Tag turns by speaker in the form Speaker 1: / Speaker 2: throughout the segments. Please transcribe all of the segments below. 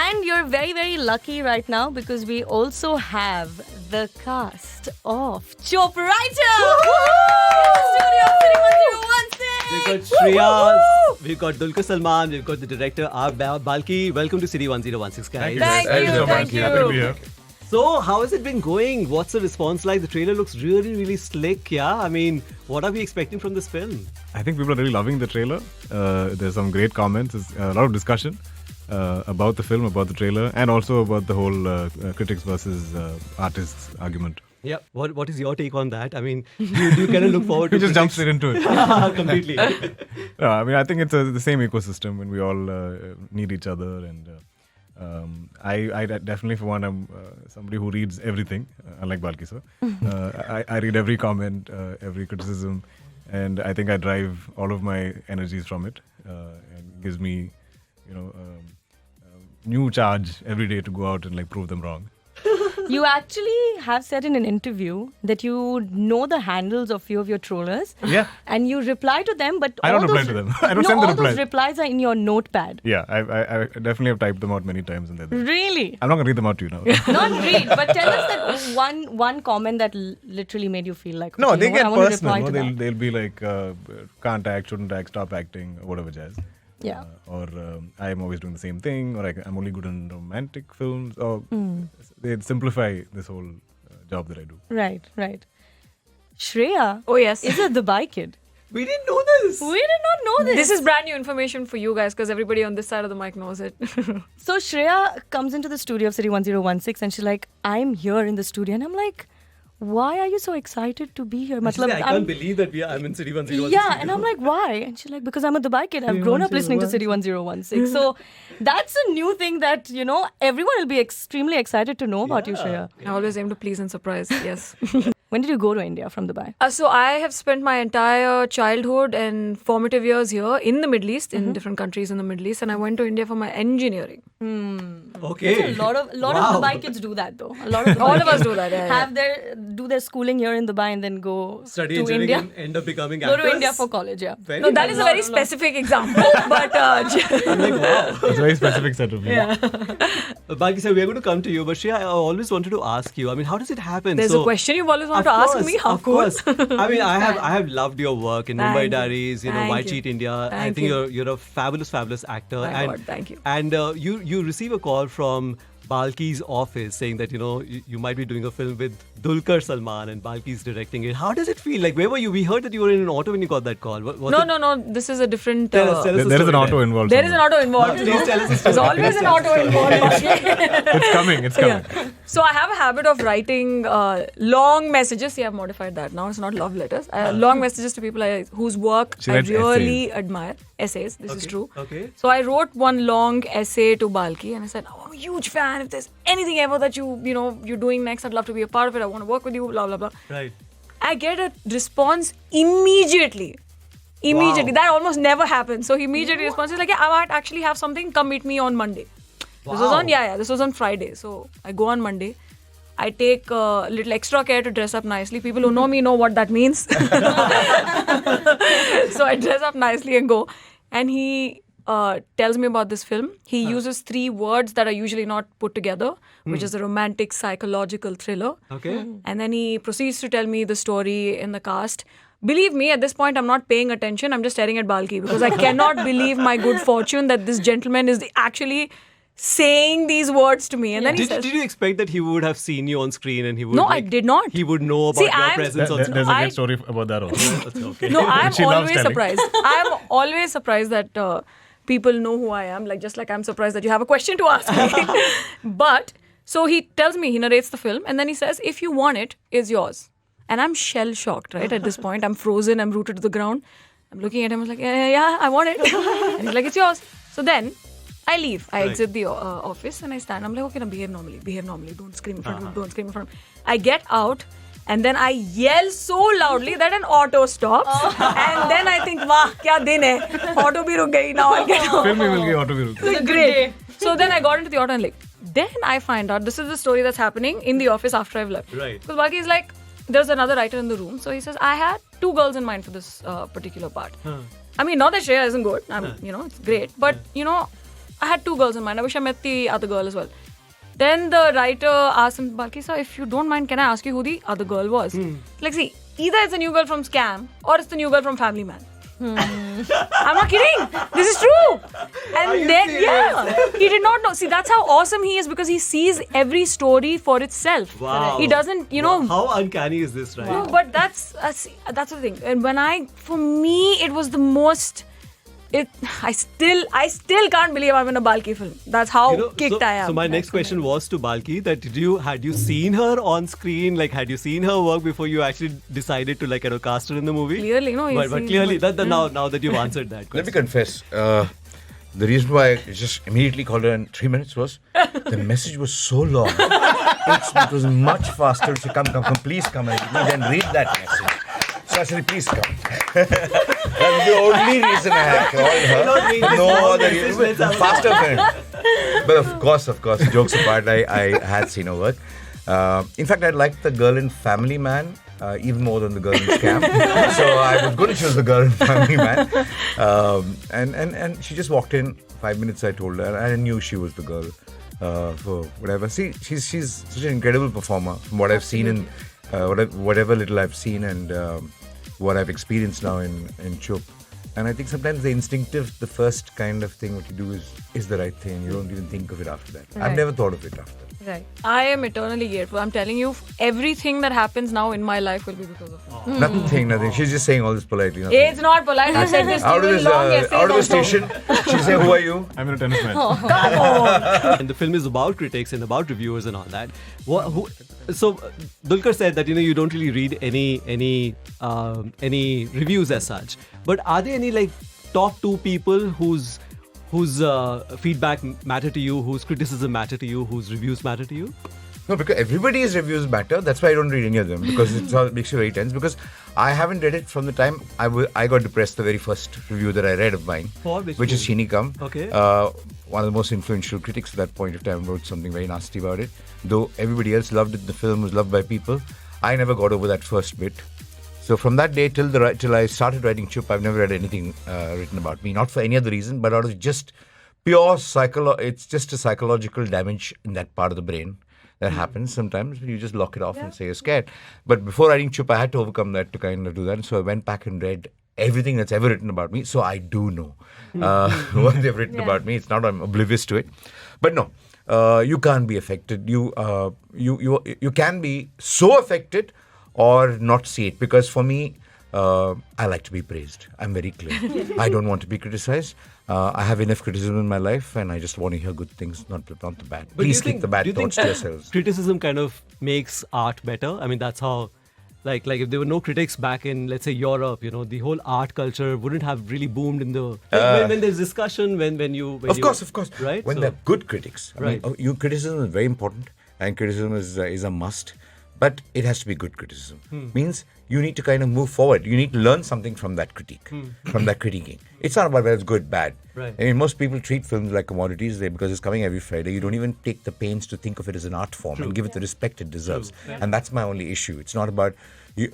Speaker 1: And you're very, very lucky right now because we also have the cast of Chup Writer in the studio of City 1016.
Speaker 2: We've got Shreya, we've got Dulqar Salman, we've got the director R Balki. Welcome to City 1016, guys.
Speaker 1: Thank you.
Speaker 3: Happy to be here.
Speaker 2: So, how has it been going? What's the response like? The trailer looks really, really slick, yeah? I mean, what are we expecting from this film?
Speaker 3: I think people are really loving the trailer. There's some great comments. There's a lot of discussion about the film, about the trailer, and also about the whole critics versus artists argument.
Speaker 2: Yeah. What is your take on that? I mean, do you kind of look forward to
Speaker 3: We just jump straight into it.
Speaker 2: completely.
Speaker 3: I mean, I think it's the same ecosystem when we all need each other. And I definitely, for one, I'm somebody who reads everything, unlike Balki sir. I read every comment, every criticism, and I think I drive all of my energies from it. And gives me, new charge every day to go out and prove them wrong.
Speaker 1: You actually have said in an interview that you know the handles of few of your trollers.
Speaker 3: Yeah.
Speaker 1: And you reply to them, but
Speaker 3: I don't reply to them. I don't send the
Speaker 1: all
Speaker 3: replies.
Speaker 1: those replies are in your notepad.
Speaker 3: Yeah, I definitely have typed them out many times. And
Speaker 1: Really?
Speaker 3: I'm not going to read them out to you now.
Speaker 1: Not read, but tell us that one comment that literally made you feel like,
Speaker 3: No,
Speaker 1: okay,
Speaker 3: they
Speaker 1: you know
Speaker 3: get
Speaker 1: what, I want to
Speaker 3: personal.
Speaker 1: reply
Speaker 3: No?
Speaker 1: to that.
Speaker 3: They'll be like, can't act, shouldn't act, stop acting, or whatever jazz.
Speaker 1: Yeah.
Speaker 3: Or I'm always doing the same thing, or I'm only good in romantic films. Or they simplify this whole job that I do.
Speaker 1: Right. Shreya
Speaker 4: Oh, yes.
Speaker 1: is a Dubai kid.
Speaker 2: We didn't know this.
Speaker 1: We did not know this.
Speaker 4: This is brand new information for you guys because everybody on this side of the mic knows it.
Speaker 1: So Shreya comes into the studio of City 1016 and she's like, I'm here in the studio. And I'm like, why are you so excited to be here?
Speaker 2: She's like, I can't believe that I'm in City 1016.
Speaker 1: Yeah, and I'm like, why? And she's like, because I'm a Dubai kid. I've grown up listening to City 1016. So that's a new thing that, everyone will be extremely excited to know about you, Shreya.
Speaker 4: I always aim to please and surprise, yes.
Speaker 1: When did you go to India from Dubai?
Speaker 4: So I have spent my entire childhood and formative years here in the Middle East, in different countries in the Middle East, and I went to India for my engineering.
Speaker 2: Okay.
Speaker 1: A lot of Dubai kids do that though. A lot of Dubai
Speaker 4: All of us
Speaker 1: kids
Speaker 4: do that, yeah.
Speaker 1: do their schooling here in Dubai and then go
Speaker 2: Study
Speaker 1: to
Speaker 2: engineering
Speaker 1: India.
Speaker 2: and end up becoming
Speaker 1: Go
Speaker 2: actors.
Speaker 1: to India for college, yeah.
Speaker 2: Very
Speaker 4: No, that
Speaker 2: nice.
Speaker 4: is a very specific example, but
Speaker 2: I'm like, wow.
Speaker 3: It's a very specific set of people.
Speaker 2: Balki sir, we are going to come to you, but Shreya, I always wanted to ask you. I mean, how does it happen?
Speaker 4: there's a question you've always wanted to ask me. How
Speaker 2: Of
Speaker 4: cool.
Speaker 2: course. I mean, I have loved your work in
Speaker 4: Thank
Speaker 2: Mumbai
Speaker 4: you.
Speaker 2: Diaries,
Speaker 4: Thank
Speaker 2: Why
Speaker 4: you.
Speaker 2: Cheat India. I
Speaker 4: Thank
Speaker 2: think
Speaker 4: you.
Speaker 2: you're a fabulous actor.
Speaker 4: My
Speaker 2: and
Speaker 4: God, thank you.
Speaker 2: And you receive a call from Balki's office saying that you might be doing a film with Dulqar Salman and Balki's directing it. How does it feel? Like, where were you? We heard that you were in an auto when you got that call.
Speaker 4: No. This is a different.
Speaker 2: Tell us the
Speaker 3: There is
Speaker 2: story
Speaker 3: an auto
Speaker 2: then.
Speaker 3: involved.
Speaker 4: There is an auto involved.
Speaker 2: Please tell us the story.
Speaker 4: There's always an auto involved.
Speaker 3: It's coming. It's coming.
Speaker 4: So I have a habit of writing long messages. See, I've modified that now. It's not love letters. Long messages to people whose work
Speaker 3: She
Speaker 4: I
Speaker 3: writes
Speaker 4: really admire. Essays. This is true.
Speaker 2: Okay.
Speaker 4: So I wrote one long essay to Balki and I said, I'm a huge fan. If there's anything ever that you're doing next, I'd love to be a part of it. I want to work with you, blah, blah, blah.
Speaker 2: Right.
Speaker 4: I get a response immediately.
Speaker 2: Wow.
Speaker 4: That almost never happens. So he immediately responds, he's like, yeah, I might actually have something. Come meet me on Monday.
Speaker 2: Wow.
Speaker 4: This was on Friday. So I go on Monday. I take a little extra care to dress up nicely. People who know me know what that means. So I dress up nicely and go. And he tells me about this film. He uses 3 words that are usually not put together, which is a romantic psychological thriller.
Speaker 2: Okay.
Speaker 4: And then he proceeds to tell me the story in the cast. Believe me, at this point, I'm not paying attention. I'm just staring at Balki because I cannot believe my good fortune that this gentleman is actually saying these words to me. And then he says,
Speaker 2: Did you expect that he would have seen you on screen and he would?
Speaker 4: No, I did not.
Speaker 2: He would know about
Speaker 4: See,
Speaker 2: your
Speaker 4: I'm-
Speaker 2: presence on
Speaker 3: There's
Speaker 2: screen.
Speaker 3: a great story about that also.
Speaker 2: Okay.
Speaker 4: No, I'm
Speaker 3: She loves
Speaker 4: always
Speaker 3: telling.
Speaker 4: surprised. I'm always surprised that people know who I am. Just like I'm surprised that you have a question to ask me. But, so he tells me, he narrates the film, and then he says, if you want it, it's yours. And I'm shell-shocked, right? At this point, I'm frozen, I'm rooted to the ground. I'm looking at him, I was like, yeah, I want it. And he's like, it's yours. So then, I leave. I exit the office and I stand. I'm like, okay, now behave normally. Don't scream in front of me. Don't scream in front of me. I get out and then I yell so loudly that an auto stops. And then I think, wah, kya din hai. Auto bhi ruk gayi. Now I'll get out.
Speaker 3: Film will give auto will.
Speaker 4: It's great. So then I got into the auto and then I find out this is the story that's happening in the office after I've left.
Speaker 2: Right.
Speaker 4: Because Balki is like, there's another writer in the room. So he says, I had 2 girls in mind for this particular part. I mean, not that Shreya isn't good. It's great. But, I had 2 girls in mind. I wish I met the other girl as well. Then the writer asked him, Balki sir, if you don't mind, can I ask you who the other girl was? Like, see, either it's the new girl from Scam or it's the new girl from Family Man. I'm not kidding. This is true. And then, he did not know. See, that's how awesome he is, because he sees every story for itself.
Speaker 2: Wow.
Speaker 4: He doesn't, you know.
Speaker 2: How uncanny is this, right?
Speaker 4: No, but that's the thing. And for me, it was the most. I still can't believe I'm in a Balki film. That's how kicked I am.
Speaker 2: So my next question was to Balki that had you seen her on screen? Like, had you seen her work before you actually decided to cast her in the movie?
Speaker 4: Clearly, no.
Speaker 2: But clearly, now that you've answered that question.
Speaker 5: Let me confess. The reason why I just immediately called her in 3 minutes was the message was so long. It was much faster to come, please come and then read that message. So I said, please come. That's the only reason I had called her. No other reason. Faster friend. But of course, jokes apart, I had seen her work. In fact, I liked the girl in Family Man even more than the girl in Scam. So I was going to choose the girl in Family Man. And she just walked in. 5 minutes I told her, and I knew she was the girl for whatever. See, she's such an incredible performer from what I've seen in whatever little I've seen and what I've experienced now in Chup. And I think sometimes the first kind of thing what you do is the right thing. You don't even think of it after that.
Speaker 1: Right.
Speaker 5: I've never thought of it after that.
Speaker 1: Right.
Speaker 4: I am eternally grateful. I'm telling you, everything that happens now in my life will be because of her.
Speaker 5: Nothing. She's just saying all this politely. Nothing.
Speaker 4: It's not polite. I said this
Speaker 5: Out
Speaker 4: to
Speaker 5: of
Speaker 4: you
Speaker 5: this,
Speaker 4: long yesterday.
Speaker 5: out of the station, she said, "Who are you?"
Speaker 3: I'm in a tennis match.
Speaker 2: And the film is about critics and about reviewers and all that. So Dulqar said that you don't really read any reviews as such. But are there any top 2 people whose feedback matter to you, whose criticism matter to you, whose reviews matter to you?
Speaker 5: No, because everybody's reviews matter. That's why I don't read any of them, because it makes you very tense. Because I haven't read it from the time I got depressed the very first review that I read of mine, which is Sheeni Kam.
Speaker 2: Okay.
Speaker 5: One of the most influential critics at that point of time wrote something very nasty about it. Though everybody else loved it, the film was loved by people. I never got over that first bit. So from that day till I started writing Chup, I've never read anything written about me. Not for any other reason, but out of just pure it's just a psychological damage in that part of the brain that happens sometimes. You just lock it off and say you're scared. But before writing Chup, I had to overcome that to kind of do that. And so I went back and read everything that's ever written about me. So I do know what they've written about me. It's not I'm oblivious to it. But no, you can't be affected. You can be so affected or not see it, because for me, I like to be praised. I'm very clear. I don't want to be criticized. I have enough criticism in my life, and I just want to hear good things, not the bad.
Speaker 2: But
Speaker 5: Please keep the bad thoughts to yourselves.
Speaker 2: Criticism kind of makes art better. I mean, that's how, like if there were no critics back in, let's say, Europe, the whole art culture wouldn't have really boomed in the when there's discussion
Speaker 5: Of course.
Speaker 2: Right.
Speaker 5: When they're good critics, criticism is very important, and criticism is a must. But it has to be good criticism. Means you need to kind of move forward. You need to learn something from that critique, from that critiquing. It's not about whether it's good, bad.
Speaker 2: Right.
Speaker 5: I mean, most people treat films like commodities because it's coming every Friday. You don't even take the pains to think of it as an art form and give it the respect it deserves. And that's my only issue. It's not about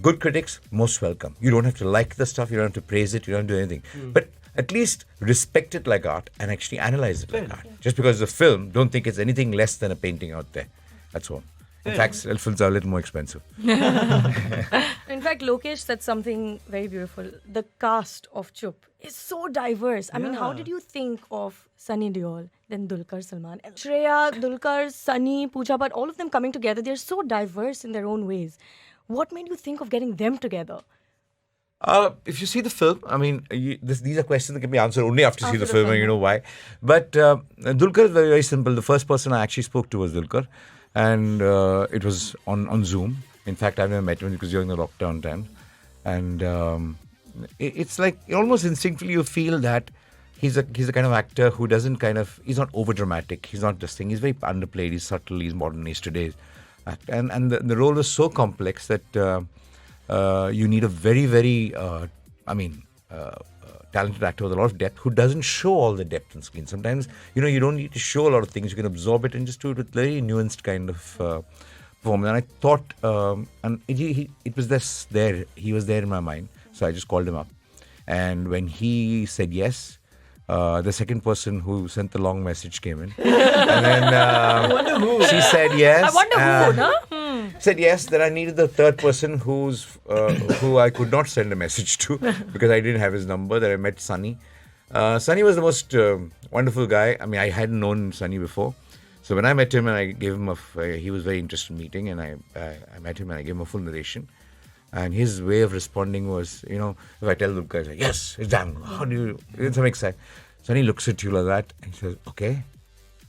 Speaker 5: good critics, most welcome. You don't have to like the stuff. You don't have to praise it. You don't have to do anything. But at least respect it like art and actually analyze it like art. Just because it's a film, don't think it's anything less than a painting out there. That's all. In fact, films are a little more expensive.
Speaker 1: In fact, Lokesh said something very beautiful. The cast of Chup is so diverse. I mean, how did you think of Sunny Deol, then Dulqar Salman, and Shreya, Dulqar, Sunny, Pooja, but all of them coming together? They're so diverse in their own ways. What made you think of getting them together?
Speaker 5: If you see the film, I mean, these are questions that can be answered only after you see the film, and you know why. But Dulqar is very, very simple. The first person I actually spoke to was Dulqar. And it was on Zoom. In fact, I've never met him because during the lockdown time. And it's like almost instinctively you feel that he's a kind of actor who doesn't he's not over dramatic. He's not this thing. He's very underplayed. He's subtle. He's modern age today's actor. And the role is so complex that you need a very, very, talented actor with a lot of depth who doesn't show all the depth on screen. Sometimes, you don't need to show a lot of things. You can absorb it and just do it with very nuanced kind of performance. And I thought, and it was there. He was there in my mind. So I just called him up. And when he said yes, The second person who sent the long message came in. And then she said yes.
Speaker 4: I wonder who, no?
Speaker 5: Said yes. Then I needed the third person who I could not send a message to because I didn't have his number. That I met Sunny. Sunny was the most wonderful guy. I mean, I hadn't known Sunny before. So when I met him and I gave him he was very interested in meeting, and I met him and I gave him a full narration. And his way of responding was, if I tell the guy, yes, it's damn, how do you, it's something exciting. So he looks at you like that and he says, okay,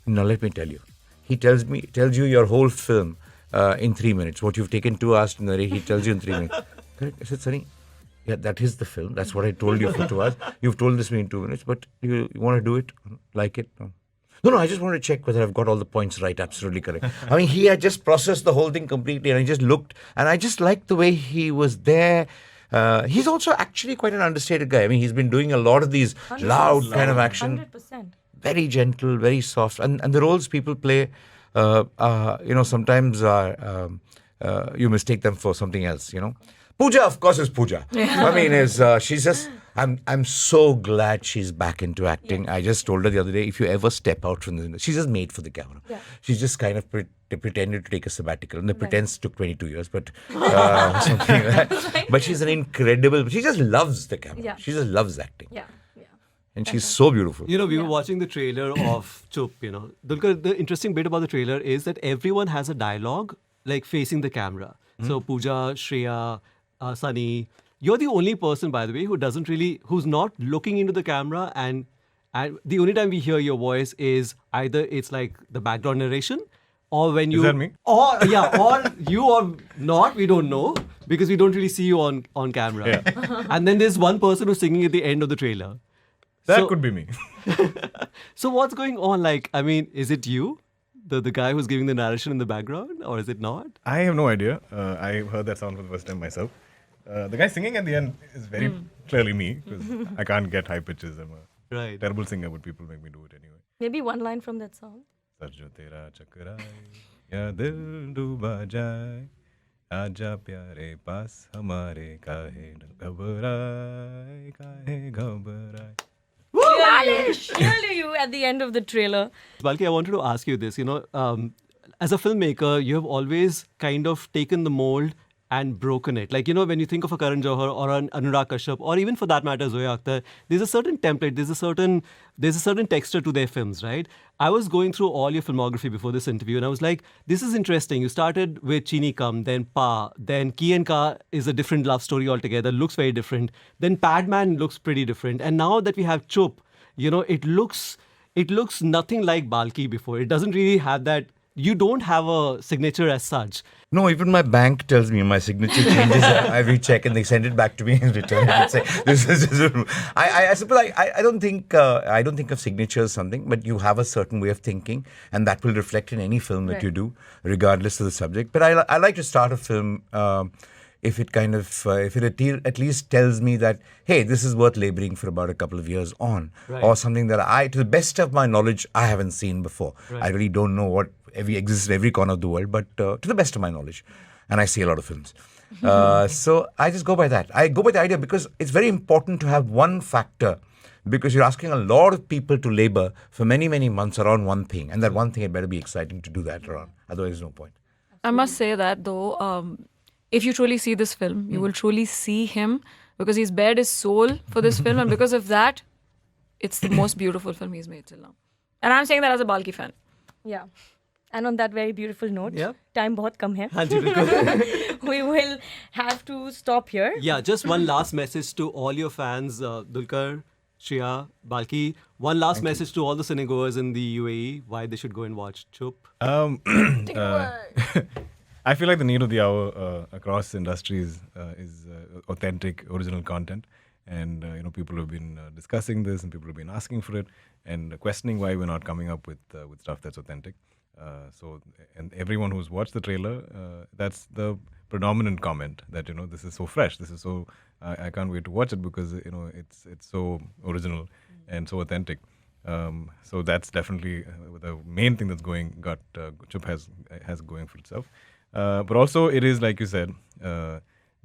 Speaker 5: now let me tell you. He tells you your whole film in 3 minutes. What you've taken 2 hours to narrate, he tells you in 3 minutes. Correct? I said, Sunny, yeah, that is the film. That's what I told you for 2 hours. You've told this me in 2 minutes, but you want to do it? Like it? No, I just want to check whether I've got all the points right. Absolutely correct. I mean, he had just processed the whole thing completely, and I just looked, and I just liked the way he was there. He's also actually quite an understated guy. I mean, he's been doing a lot of these loud kind of action.
Speaker 1: 100%.
Speaker 5: Very gentle, very soft. And the roles people play, sometimes you mistake them for something else, Pooja, of course, is Pooja. I mean, she's just... I'm so glad she's back into acting. Yeah. I just told her the other day, if you ever step out from the... She's just made for the camera. Yeah. She's just kind of pretended to take a sabbatical. And the pretense took 22 years, but something like that. But she's an incredible... She just loves the camera. Yeah. She just loves acting.
Speaker 1: Yeah.
Speaker 5: And she's so beautiful.
Speaker 2: We were watching the trailer of Chup, Dulqar, the interesting bit about the trailer is that everyone has a dialogue, like facing the camera. So Pooja, Shreya, Sunny... You're the only person, by the way, who's not looking into the camera, and the only time we hear your voice is either it's like the background narration, or when you...
Speaker 3: Is that me?
Speaker 2: Or you or not, we don't know, because we don't really see you on camera. Yeah. And then there's one person who's singing at the end of the trailer.
Speaker 3: That could be me.
Speaker 2: So what's going on? Like, I mean, is it you? The guy who's giving the narration in the background, or is it not?
Speaker 3: I have no idea. I heard that sound for the first time myself. The guy singing at the end is very clearly me, because I can't get high pitches. I'm a terrible singer, but people make me do it anyway.
Speaker 1: Maybe one line from that song.
Speaker 3: Sarjo tera chakrai, ya dil duba jaye, aaja pyare paas hamare kahe ghabarai.
Speaker 1: Clearly you at the end of the trailer.
Speaker 2: Balki, I wanted to ask you this. As a filmmaker, you have always kind of taken the mold and broken it. Like, when you think of a Karan Johar or an Anurag Kashyap, or even for that matter, Zoya Akhtar, there's a certain template, there's a certain texture to their films, right? I was going through all your filmography before this interview, and I was like, this is interesting. You started with Chini Kam, then Pa, then Ki and Ka is a different love story altogether, looks very different. Then Padman looks pretty different. And now that we have Chup, it looks nothing like Balki before. It doesn't really have that. You don't have a signature as such.
Speaker 5: No, even my bank tells me my signature changes every check, and they send it back to me and return it and say, "This is." I suppose I don't think of signature as something, but you have a certain way of thinking, and that will reflect in any film that you do, regardless of the subject. But I like to start a film if it at least tells me that, hey, this is worth laboring for about a couple of years on, or something that to the best of my knowledge, I haven't seen before. Right. I really don't know what exists in every corner of the world, but to the best of my knowledge, and I see a lot of films. So I just go by that. I go by the idea because it's very important to have one factor, because you're asking a lot of people to labor for many, many months around one thing, and that one thing, it better be exciting to do that around. Otherwise, there's no point.
Speaker 4: I must say that though, if you truly see this film, you will truly see him, because he's bared his soul for this film, and because of that, it's the most beautiful film he's made till now. And I'm saying that as a Balki fan.
Speaker 1: Yeah. And on that very beautiful note, time bahut kam hai.
Speaker 2: हाँ जी, बिल्कुल.
Speaker 1: We will have to stop here.
Speaker 2: Yeah, just one last message to all your fans, Dulqar, Shreya, Balki. One last message to all the cinegoers in the UAE, why they should go and watch Chup.
Speaker 3: I feel like the need of the hour across industries is authentic, original content. And people have been discussing this, and people have been asking for it, and questioning why we're not coming up with stuff that's authentic. And everyone who's watched the trailer, that's the predominant comment, that this is so fresh, this is so I can't wait to watch it, because it's so original and so authentic. So that's definitely the main thing that's Chup has going for itself. But also it is, like you said,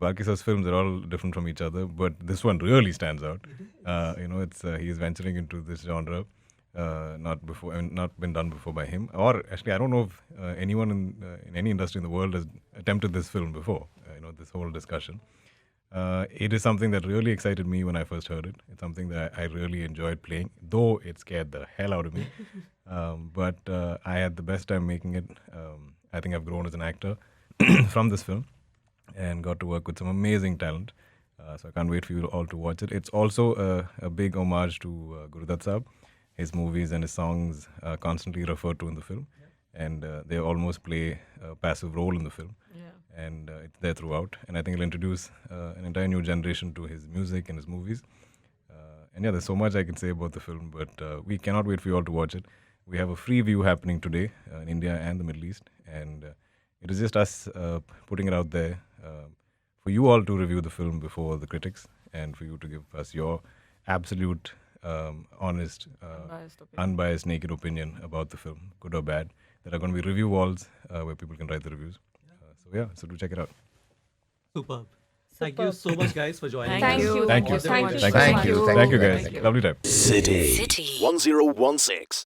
Speaker 3: Balki sir's films are all different from each other, but this one really stands out. It's he's venturing into this genre, not been done before by him. Or actually, I don't know if anyone in any industry in the world has attempted this film before. This whole discussion. It is something that really excited me when I first heard it. It's something that I really enjoyed playing, though it scared the hell out of me. But I had the best time making it. I think I've grown as an actor from this film and got to work with some amazing talent. So I can't wait for you all to watch it. It's also a big homage to Gurudat Saab. His movies and his songs are constantly referred to in the film. And they almost play a passive role in the film. And it's there throughout. And I think it'll introduce an entire new generation to his music and his movies. And yeah, there's so much I can say about the film, but we cannot wait for you all to watch it. We have a free view happening today in India and the Middle East. And it is just us putting it out there for you all to review the film before the critics and for you to give us your absolute, honest, unbiased, naked opinion about the film, good or bad. There are going to be review walls where people can write the reviews. So do check it out.
Speaker 2: Superb. Thank you so much, guys, for joining.
Speaker 4: Thank you.
Speaker 3: Thank you.
Speaker 4: Thank you.
Speaker 5: Thank you.
Speaker 3: Thank you, guys. Lovely time.
Speaker 6: City 1016.